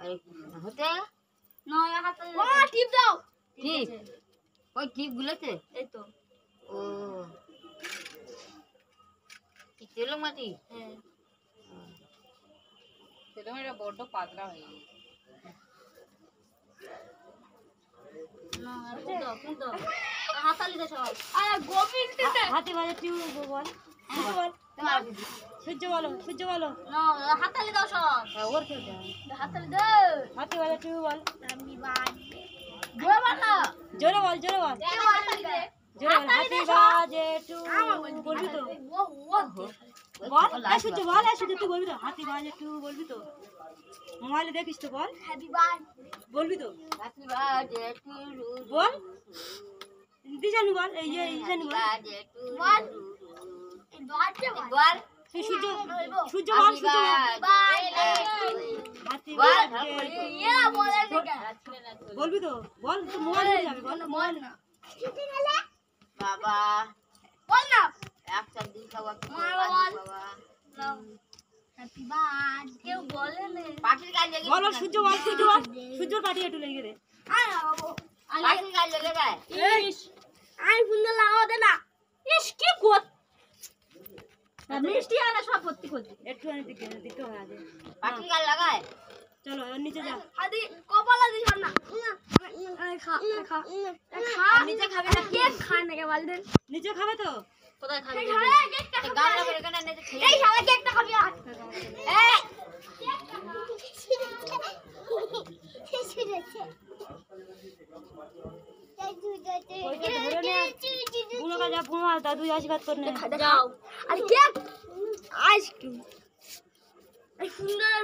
আরে হতে না হাতে ও টিপ দাও টিপ ওই টিপ গুলোতে এই তো ও কি তেল মাটি হ্যাঁ সেটা এটা বড় পাতলা হয়ে গেছে না হাতে দাও হাতালি দে সব আরে গোবিন দিতে হাতে বাজে টিউ বল তোমার সূর্য বলো না হাতালি দাও সব ওর কে হাতালি দাও হাতে বাজে টিউ বল আমি বাজে জোরে বল না জোরে বল হাতালি দে জোরে বল হাতে বাজে টিউ বলবি তো ও বল সূর্য বল সূর্য তুই বলবি তো হাতে বাজে টিউ বলবি তো মোবাইলে দেখিস তো বল হ্যাপি বার্থডে বলবি তো হ্যাপি বার্থডে টু ইউ বল দিশানু বল এই যে দিশানু বল বার্থডে টু বল এই বার্থডে বল সেই সূর্য বল হ্যাপি বার্থডে হাতে বল বাজে এরা বলে দিকে বলবি তো বল তো মোবাইলে যাবে বল বল না বাবা বল না একটা দিন খাওয়া কি মা বল বল। বাবা হ্যাপি বার্থডে কেউ বলে না পাখির গাল লেগে বল সূর্য বল সূর্যর পাটি একটু লেগে দে আরে বাবু পাখির গাল লেগে যায় ইস আই ফুন্ডা লাগাও দে না ইস কি কত মিষ্টি আনা সব ভর্তি করছি একটু আনি দিতে হয় আগে পাখির গাল লাগায় চলো এবার নিচে যা আদি কপালা দিছ না খা খা খা নিচে খাবে না কেক খায় না কে বল দেন নিচে খাবে তো কোথায় খাবে কেকটা গাল লাগবে এখানে নিচে খেয়ে এই শালা কেকটা খাবি আজ এই ওইটা ধরে নে বুনো কা যা বুনো দাদু আশীর্বাদ করে নে যাও আরে কেক আইসক্রিম এই সুন্দর